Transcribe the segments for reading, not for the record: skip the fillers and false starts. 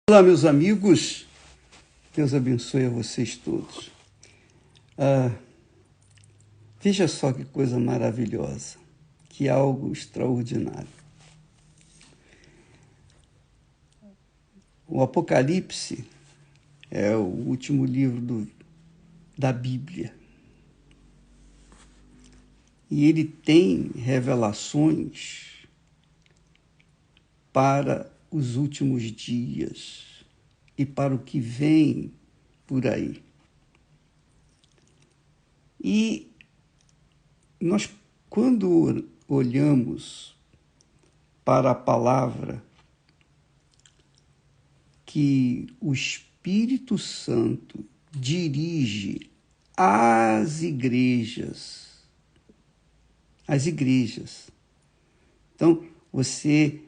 Olá, meus amigos, Deus abençoe a vocês todos. Veja só que coisa maravilhosa, que algo extraordinário. O Apocalipse é o último livro da Bíblia. E ele tem revelações para os últimos dias e para o que vem por aí. E nós, quando olhamos para a palavra que o Espírito Santo dirige às igrejas, Então, você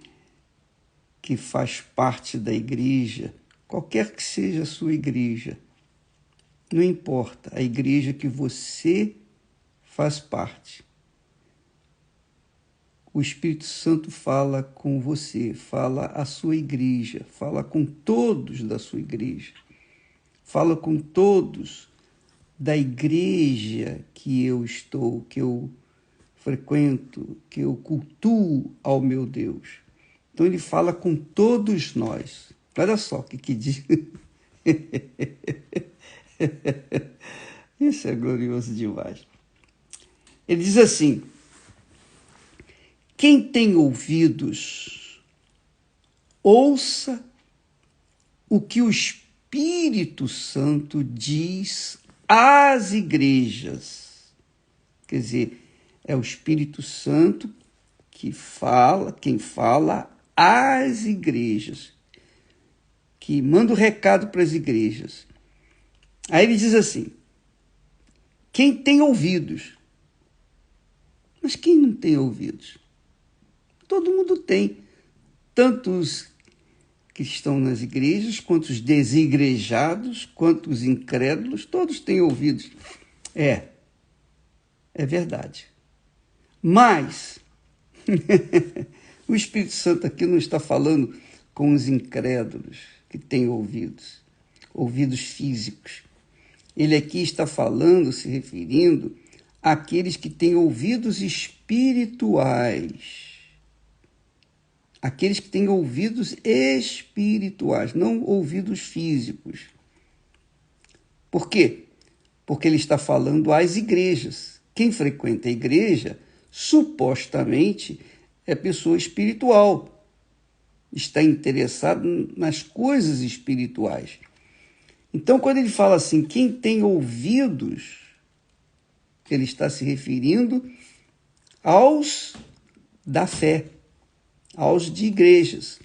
que faz parte da igreja, qualquer que seja a sua igreja, não importa, a igreja que você faz parte. O Espírito Santo fala com você, fala à sua igreja, fala com todos da sua igreja, fala com todos da igreja que eu estou, que eu frequento, que eu cultuo ao meu Deus. Então ele fala com todos nós. Olha só o que diz. Isso é glorioso demais. Ele diz assim: quem tem ouvidos, ouça o que o Espírito Santo diz às igrejas. Quer dizer, é o Espírito Santo que fala, quem fala às igrejas, que manda o recado para as igrejas. Aí ele diz assim: quem tem ouvidos. Mas quem não tem ouvidos? Todo mundo tem. Tanto os que estão nas igrejas, quanto os desigrejados, quanto os incrédulos, todos têm ouvidos. É verdade. Mas o Espírito Santo aqui não está falando com os incrédulos que têm ouvidos físicos. Ele aqui está falando, se referindo àqueles que têm ouvidos espirituais. Aqueles que têm ouvidos espirituais, não ouvidos físicos. Por quê? Porque ele está falando às igrejas. Quem frequenta a igreja, supostamente, é pessoa espiritual. Está interessado nas coisas espirituais. Então, quando ele fala assim, quem tem ouvidos, ele está se referindo aos da fé, aos de igrejas.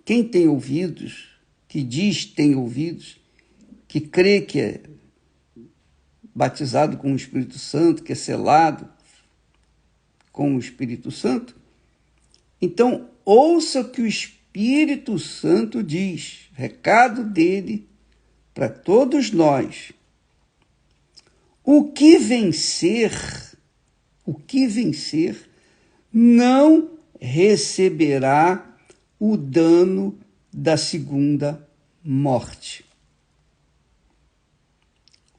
Quem tem ouvidos, que diz tem ouvidos, que crê que é batizado com o Espírito Santo, que é selado com o Espírito Santo, então ouça o que o Espírito Santo diz, recado dele para todos nós. O que vencer não receberá o dano da segunda morte.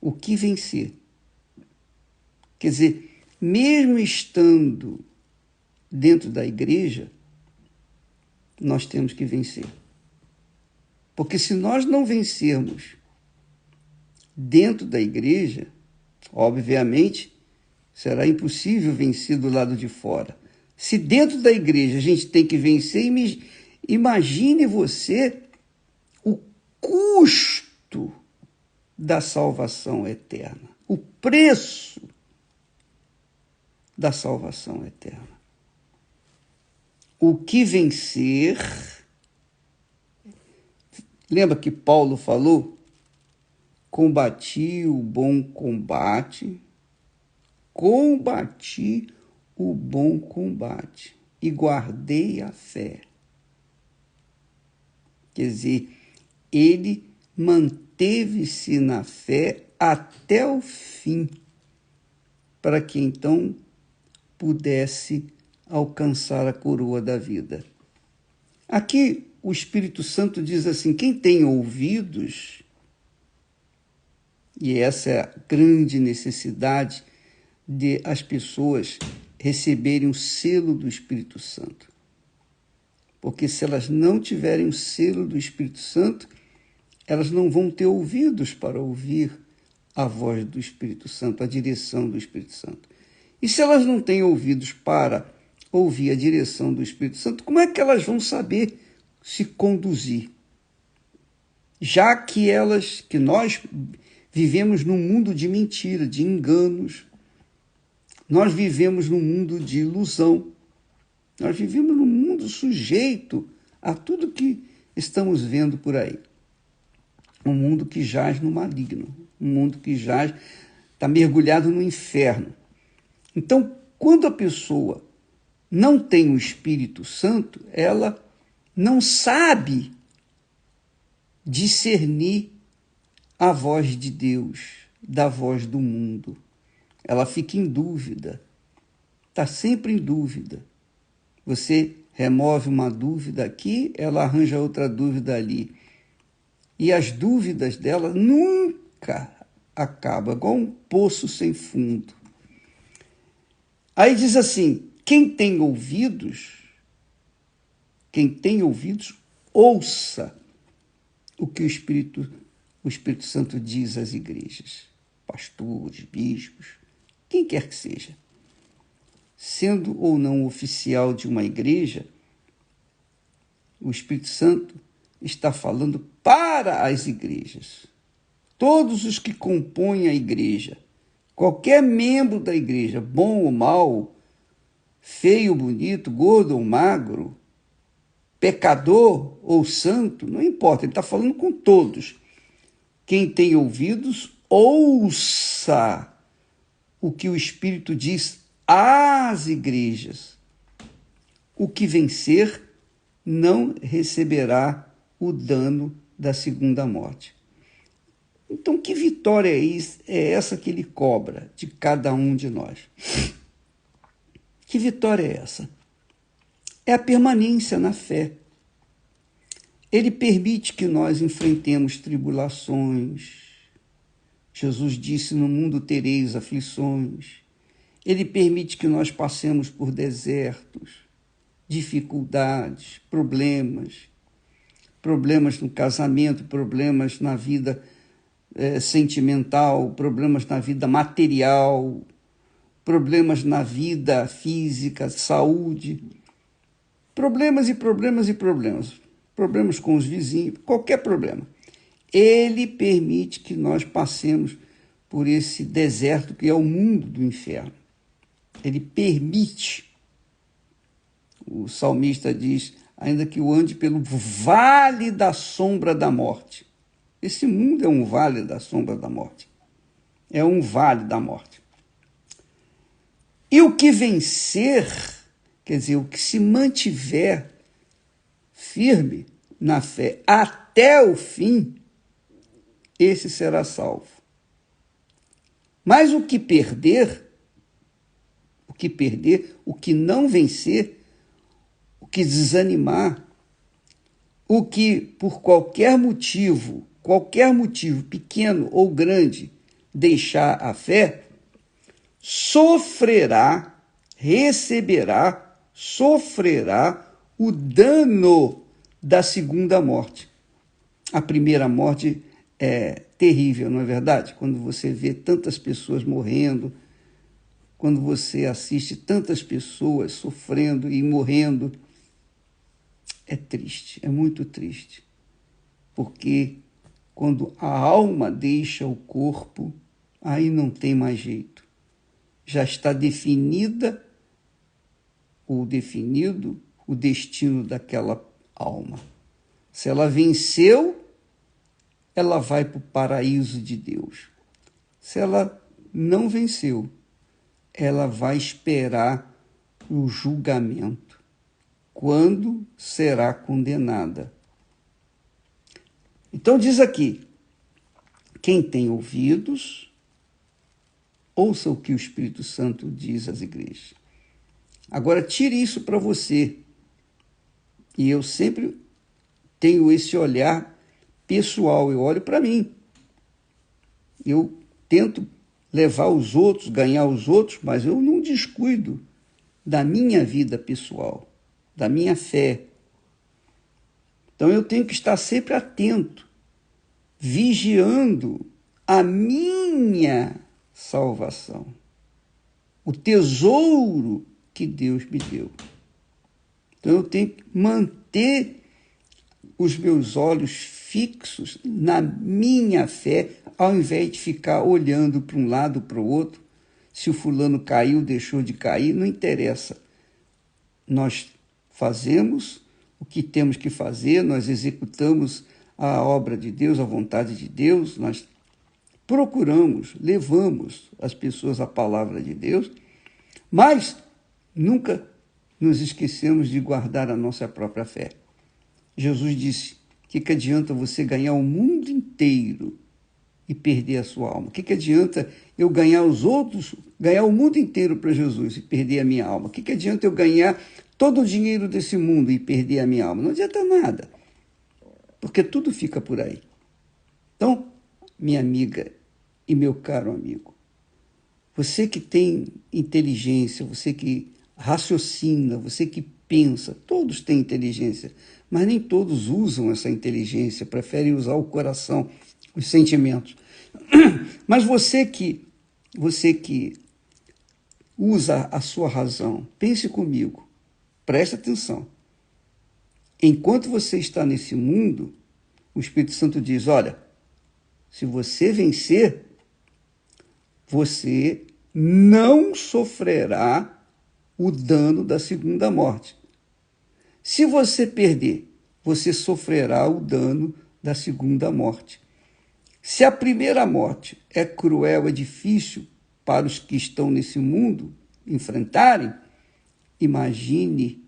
O que vencer? Quer dizer, mesmo estando dentro da igreja, nós temos que vencer. Porque se nós não vencermos dentro da igreja, obviamente, será impossível vencer do lado de fora. Se dentro da igreja a gente tem que vencer, imagine você o custo da salvação eterna, o preço da salvação eterna. O que vencer... Lembra que Paulo falou? Combati o bom combate e guardei a fé. Quer dizer, ele manteve-se na fé até o fim, para que então pudesse alcançar a coroa da vida. Aqui o Espírito Santo diz assim: quem tem ouvidos, e essa é a grande necessidade de as pessoas receberem o selo do Espírito Santo. Porque se elas não tiverem o selo do Espírito Santo, elas não vão ter ouvidos para ouvir a voz do Espírito Santo, a direção do Espírito Santo. E se elas não têm ouvidos para ouvir a direção do Espírito Santo, como é que elas vão saber se conduzir? Já que nós vivemos num mundo de mentira, de enganos, nós vivemos num mundo de ilusão, nós vivemos num mundo sujeito a tudo que estamos vendo por aí. Um mundo que jaz no maligno, um mundo que jaz, está mergulhado no inferno. Então, quando a pessoa não tem o Espírito Santo, ela não sabe discernir a voz de Deus da voz do mundo. Ela fica em dúvida, está sempre em dúvida. Você remove uma dúvida aqui, ela arranja outra dúvida ali. E as dúvidas dela nunca acabam, igual um poço sem fundo. Aí diz assim: quem tem ouvidos, ouça o que o Espírito Santo diz às igrejas, pastores, bispos, quem quer que seja. Sendo ou não oficial de uma igreja, o Espírito Santo está falando para as igrejas. Todos os que compõem a igreja, qualquer membro da igreja, bom ou mau, feio ou bonito, gordo ou magro, pecador ou santo, não importa, ele está falando com todos. Quem tem ouvidos, ouça o que o Espírito diz às igrejas. O que vencer não receberá o dano da segunda morte. Então, que vitória é essa que ele cobra de cada um de nós? Que vitória é essa? É a permanência na fé. Ele permite que nós enfrentemos tribulações. Jesus disse: no mundo tereis aflições. Ele permite que nós passemos por desertos, dificuldades, problemas no casamento, problemas na vida sentimental, problemas na vida material, problemas na vida física, saúde, problemas, problemas com os vizinhos, qualquer problema. Ele permite que nós passemos por esse deserto que é o mundo do inferno. Ele permite. O salmista diz: ainda que eu ande pelo vale da sombra da morte. Esse mundo é um vale da sombra da morte. É um vale da morte. E o que vencer, quer dizer, o que se mantiver firme na fé até o fim, esse será salvo. Mas o que perder, o que não vencer, o que desanimar, o que por qualquer motivo pequeno ou grande, deixar a fé, sofrerá o dano da segunda morte. A primeira morte é terrível, não é verdade? Quando você vê tantas pessoas morrendo, quando você assiste tantas pessoas sofrendo e morrendo, é triste, é muito triste. Porque quando a alma deixa o corpo, aí não tem mais jeito. Já está definido o destino daquela alma. Se ela venceu, ela vai para o paraíso de Deus. Se ela não venceu, ela vai esperar o julgamento, quando será condenada. Então diz aqui: quem tem ouvidos, ouça o que o Espírito Santo diz às igrejas. Agora tire isso para você. E eu sempre tenho esse olhar pessoal, eu olho para mim. Eu tento levar os outros, ganhar os outros, mas eu não descuido da minha vida pessoal, da minha fé. Então eu tenho que estar sempre atento, vigiando a minha salvação, o tesouro que Deus me deu. Então eu tenho que manter os meus olhos fixos na minha fé, ao invés de ficar olhando para um lado, para o outro. Se o fulano caiu, deixou de cair, não interessa. Nós fazemos o que temos que fazer, nós executamos a obra de Deus, a vontade de Deus, nós procuramos, levamos as pessoas à palavra de Deus, mas nunca nos esquecemos de guardar a nossa própria fé. Jesus disse: o que adianta você ganhar o mundo inteiro e perder a sua alma? O que adianta eu ganhar os outros, ganhar o mundo inteiro para Jesus e perder a minha alma? O que adianta eu ganhar todo o dinheiro desse mundo e perder a minha alma? Não adianta nada, porque tudo fica por aí. Então, minha amiga e meu caro amigo, você que tem inteligência, você que raciocina, você que pensa, todos têm inteligência, mas nem todos usam essa inteligência, preferem usar o coração, os sentimentos. Mas você que usa a sua razão, pense comigo, preste atenção. Enquanto você está nesse mundo, o Espírito Santo diz: olha, se você vencer, você não sofrerá o dano da segunda morte. Se você perder, você sofrerá o dano da segunda morte. Se a primeira morte é cruel, é difícil para os que estão nesse mundo enfrentarem, imagine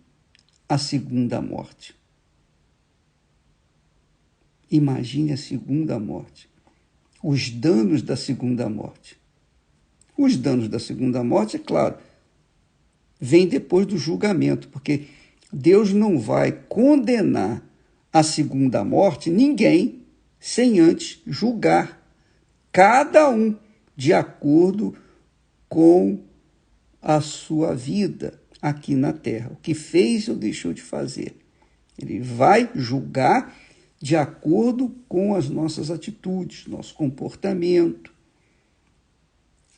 a segunda morte. Imagine a segunda morte. Os danos da segunda morte. Os danos da segunda morte, é claro, vêm depois do julgamento, porque Deus não vai condenar a segunda morte ninguém sem antes julgar cada um de acordo com a sua vida aqui na terra. O que fez ou deixou de fazer. Ele vai julgar de acordo com as nossas atitudes, nosso comportamento.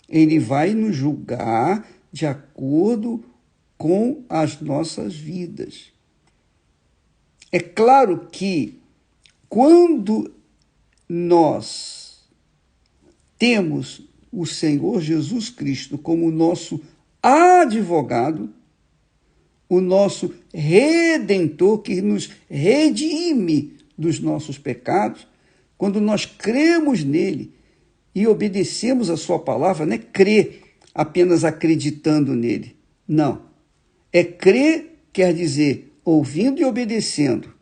Ele vai nos julgar de acordo com as nossas vidas. É claro que quando nós temos o Senhor Jesus Cristo como nosso advogado, o nosso redentor que nos redime dos nossos pecados, quando nós cremos nele e obedecemos a sua palavra, não é crer apenas acreditando nele, não. É crer, quer dizer, ouvindo e obedecendo.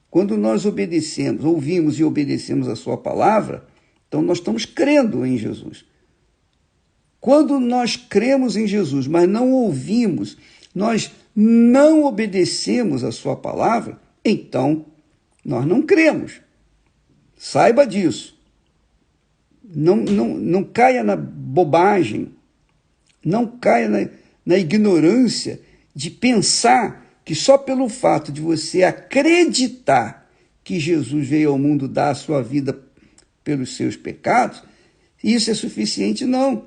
Quando nós obedecemos, ouvimos e obedecemos a sua palavra, então nós estamos crendo em Jesus. Quando nós cremos em Jesus, mas não ouvimos, nós não obedecemos a sua palavra, então nós não cremos. Saiba disso. Não caia na bobagem, não caia na ignorância de pensar que só pelo fato de você acreditar que Jesus veio ao mundo dar a sua vida pelos seus pecados, isso é suficiente, não.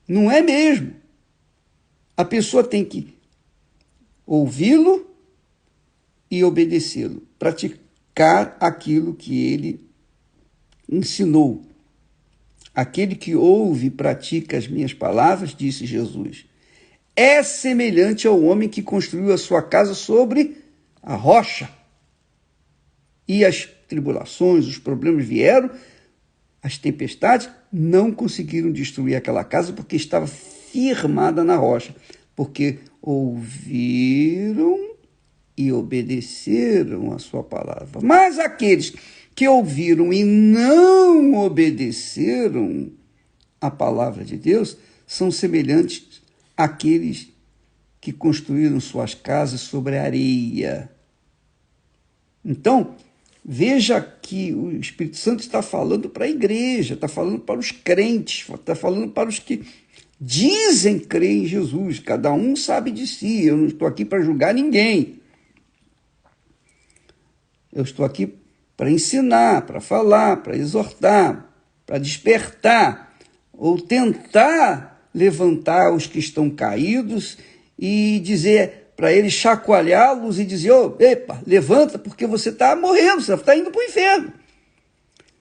Não é mesmo. A pessoa tem que ouvi-lo e obedecê-lo, praticar aquilo que ele ensinou. Aquele que ouve e pratica as minhas palavras, disse Jesus, é semelhante ao homem que construiu a sua casa sobre a rocha. E as tribulações, os problemas vieram, as tempestades não conseguiram destruir aquela casa porque estava firmada na rocha, porque ouviram e obedeceram a sua palavra. Mas aqueles que ouviram e não obedeceram a palavra de Deus são semelhantes àqueles que construíram suas casas sobre a areia. Então, veja que o Espírito Santo está falando para a igreja, está falando para os crentes, está falando para os que dizem crer em Jesus. Cada um sabe de si, eu não estou aqui para julgar ninguém. Eu estou aqui para ensinar, para falar, para exortar, para despertar, ou tentar levantar os que estão caídos e dizer para eles, chacoalhá-los e dizer, epa, levanta porque você está morrendo, você está indo para o inferno.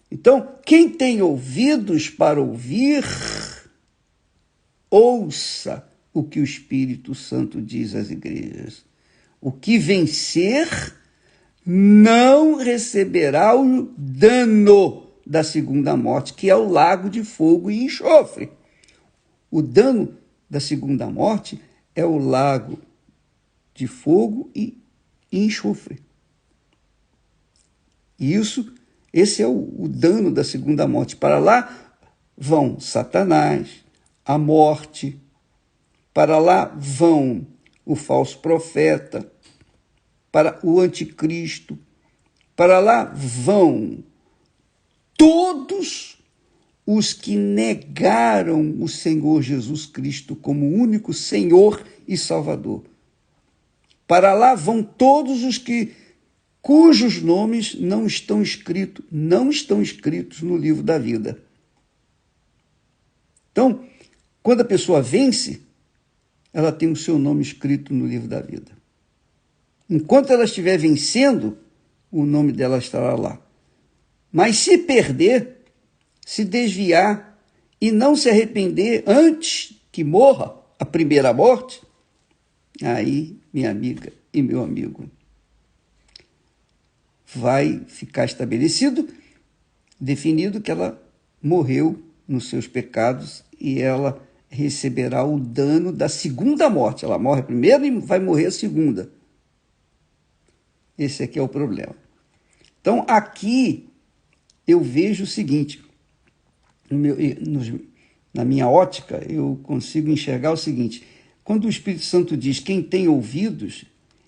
Então, quem tem ouvidos para ouvir, ouça o que o Espírito Santo diz às igrejas. O que vencer não receberá o dano da segunda morte, que é o lago de fogo e enxofre. O dano da segunda morte é o lago de fogo e enxofre. Esse é o dano da segunda morte. Para lá vão Satanás, a morte, para lá vão o falso profeta, para o anticristo, para lá vão todos os que negaram o Senhor Jesus Cristo como único Senhor e Salvador. Para lá vão todos os cujos nomes não estão escritos no livro da vida. Então, quando a pessoa vence, ela tem o seu nome escrito no livro da vida. Enquanto ela estiver vencendo, o nome dela estará lá. Mas se perder, se desviar e não se arrepender antes que morra a primeira morte, aí, minha amiga e meu amigo, vai ficar estabelecido, definido que ela morreu nos seus pecados e ela receberá o dano da segunda morte. Ela morre primeiro e vai morrer a segunda. Esse aqui é o problema. Então, aqui eu vejo o seguinte, na minha ótica, eu consigo enxergar o seguinte: quando o Espírito Santo diz quem tem ouvidos,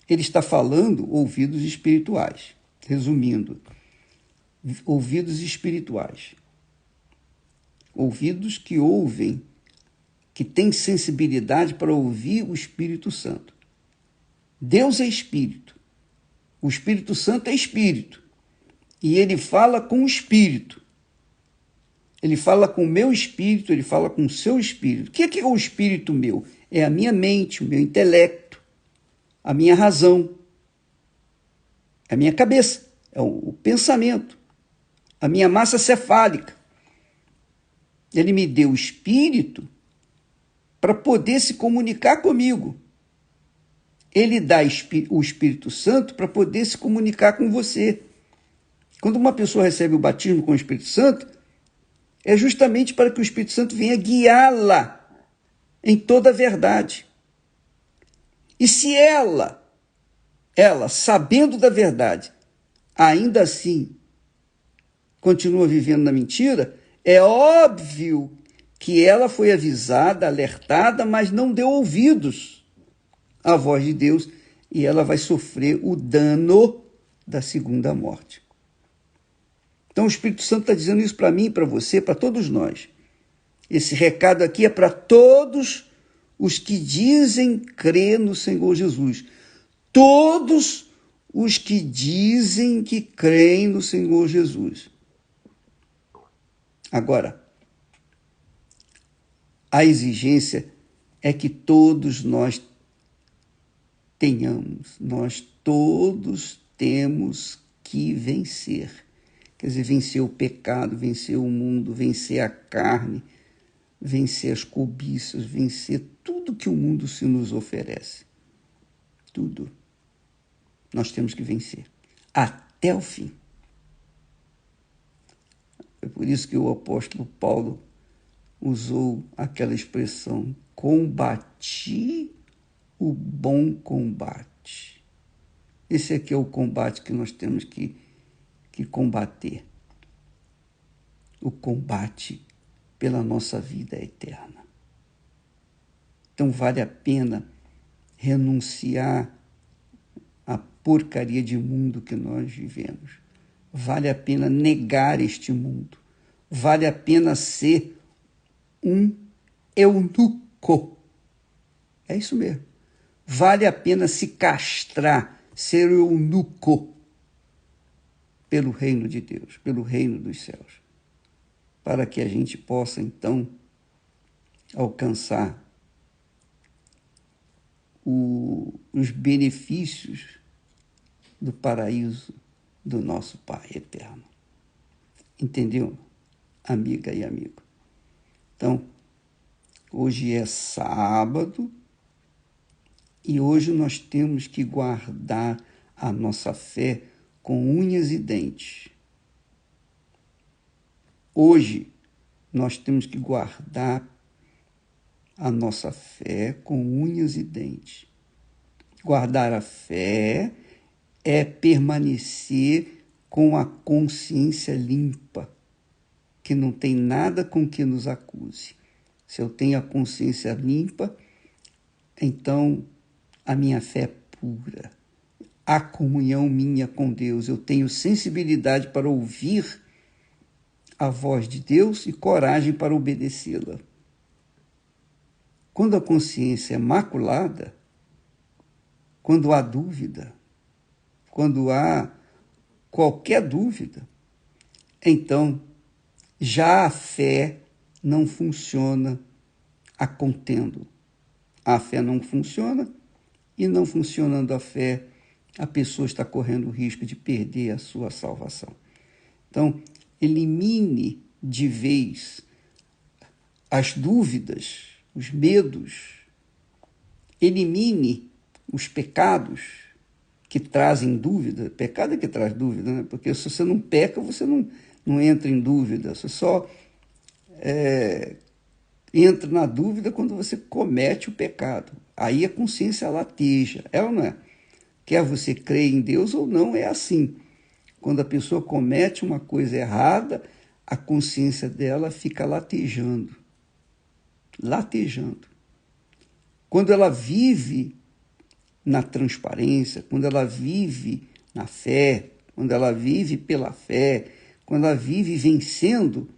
ele está falando ouvidos espirituais. Resumindo, ouvidos espirituais. Ouvidos que ouvem, que têm sensibilidade para ouvir o Espírito Santo. Deus é Espírito. O Espírito Santo é Espírito. E ele fala com o Espírito. Ele fala com o meu espírito, ele fala com o seu espírito. O que é o espírito meu? É a minha mente, o meu intelecto, a minha razão, a minha cabeça, é o pensamento, a minha massa cefálica. Ele me deu o espírito para poder se comunicar comigo. Ele dá o Espírito Santo para poder se comunicar com você. Quando uma pessoa recebe o batismo com o Espírito Santo, é justamente para que o Espírito Santo venha guiá-la em toda a verdade. E se ela, sabendo da verdade, ainda assim continua vivendo na mentira, é óbvio que ela foi avisada, alertada, mas não deu ouvidos à voz de Deus e ela vai sofrer o dano da segunda morte. Então o Espírito Santo está dizendo isso para mim, para você, para todos nós. Esse recado aqui é para todos os que dizem crer no Senhor Jesus. Todos os que dizem que creem no Senhor Jesus. Agora, a exigência é que todos nós todos temos que vencer. Quer dizer, vencer o pecado, vencer o mundo, vencer a carne, vencer as cobiças, vencer tudo que o mundo se nos oferece. Tudo. Nós temos que vencer. Até o fim. É por isso que o apóstolo Paulo usou aquela expressão: combati o bom combate. Esse aqui é o combate que nós temos que combater. O combate pela nossa vida eterna. Então vale a pena renunciar a porcaria de mundo que nós vivemos. Vale a pena negar este mundo. Vale a pena ser um eunuco. É isso mesmo. Vale a pena se castrar, ser eunuco pelo reino de Deus, pelo reino dos céus, para que a gente possa, então, alcançar os benefícios do paraíso do nosso Pai eterno. Entendeu, amiga e amigo? Então, hoje é sábado e hoje nós temos que guardar a nossa fé com unhas e dentes. Hoje nós temos que guardar a nossa fé com unhas e dentes. Guardar a fé é permanecer com a consciência limpa, que não tem nada com que nos acuse. Se eu tenho a consciência limpa, então a minha fé é pura. A comunhão minha com Deus, eu tenho sensibilidade para ouvir a voz de Deus e coragem para obedecê-la. Quando a consciência é maculada, quando há dúvida, quando há qualquer dúvida, então já a fé não funciona a contento. A fé não funciona e, não funcionando a fé, a pessoa está correndo o risco de perder a sua salvação. Então, elimine de vez as dúvidas, os medos, elimine os pecados que trazem dúvida. Pecado é que traz dúvida, né? Porque se você não peca, você não entra em dúvida, você só entra na dúvida quando você comete o pecado. Aí a consciência lateja, é ou não é? Quer você crer em Deus ou não, é assim. Quando a pessoa comete uma coisa errada, a consciência dela fica latejando. Latejando. Quando ela vive na transparência, quando ela vive na fé, quando ela vive pela fé, quando ela vive vencendo,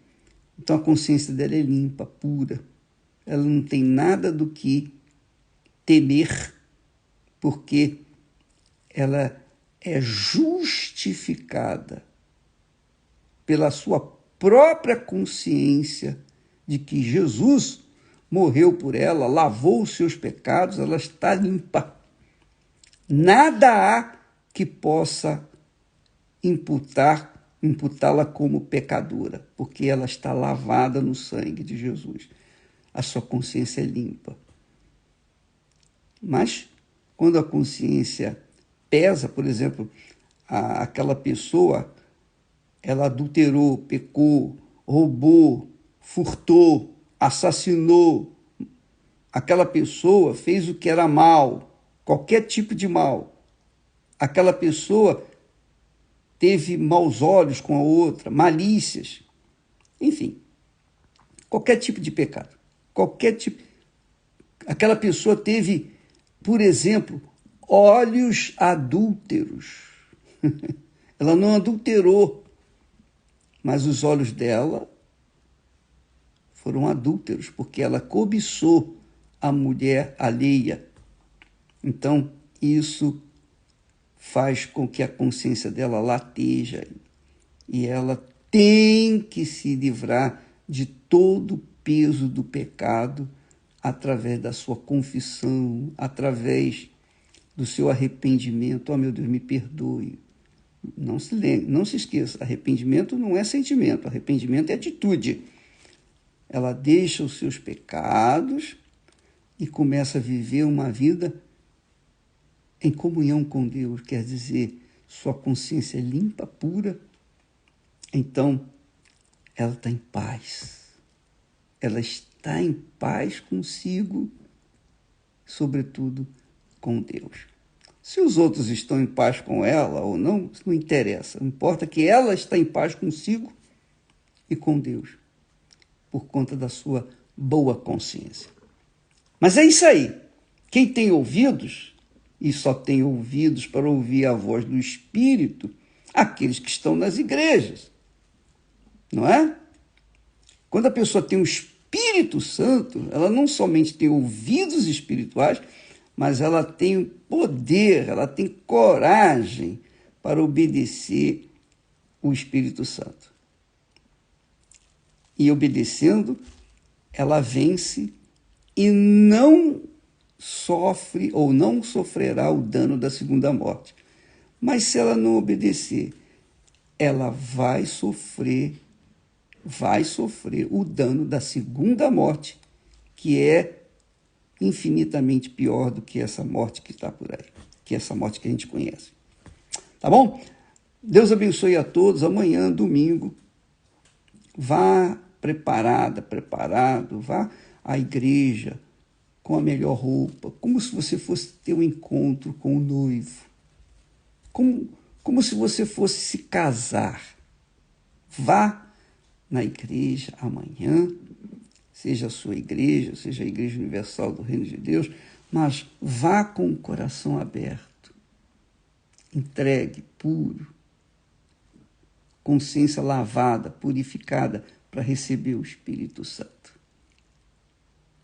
então a consciência dela é limpa, pura. Ela não tem nada do que temer, porque ela é justificada pela sua própria consciência de que Jesus morreu por ela, lavou os seus pecados, ela está limpa. Nada há que possa imputá-la como pecadora, porque ela está lavada no sangue de Jesus. A sua consciência é limpa. Mas, quando a consciência pesa, por exemplo, aquela pessoa, ela adulterou, pecou, roubou, furtou, assassinou, aquela pessoa fez o que era mal, qualquer tipo de mal. Aquela pessoa teve maus olhos com a outra, malícias, enfim, qualquer tipo de pecado, qualquer tipo. Aquela pessoa teve, por exemplo, olhos adúlteros. Ela não adulterou, mas os olhos dela foram adúlteros, porque ela cobiçou a mulher alheia. Então, isso faz com que a consciência dela lateja e ela tem que se livrar de todo o peso do pecado através da sua confissão, através do seu arrependimento. Oh, meu Deus, me perdoe. Não se esqueça, arrependimento não é sentimento, arrependimento é atitude. Ela deixa os seus pecados e começa a viver uma vida em comunhão com Deus, quer dizer, sua consciência é limpa, pura, então ela está em paz. Ela está em paz consigo, sobretudo com Deus. Se os outros estão em paz com ela ou não, isso não interessa. Não importa que ela está em paz consigo e com Deus, por conta da sua boa consciência. Mas é isso aí. Quem tem ouvidos, e só têm ouvidos para ouvir a voz do Espírito aqueles que estão nas igrejas, não é? Quando a pessoa tem o Espírito Santo, ela não somente tem ouvidos espirituais, mas ela tem poder, ela tem coragem para obedecer o Espírito Santo. E obedecendo, ela vence e não sofre ou não sofrerá o dano da segunda morte. Mas se ela não obedecer, ela vai sofrer o dano da segunda morte, que é infinitamente pior do que essa morte que está por aí, que essa morte que a gente conhece. Tá bom? Deus abençoe a todos. Amanhã, domingo, vá preparado, vá à igreja com a melhor roupa, como se você fosse ter um encontro com o noivo, como se você fosse se casar. Vá na igreja amanhã, seja a sua igreja, seja a Igreja Universal do Reino de Deus, mas vá com o coração aberto, entregue, puro, consciência lavada, purificada, para receber o Espírito Santo.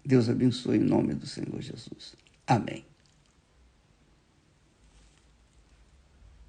Deus abençoe em nome do Senhor Jesus. Amém.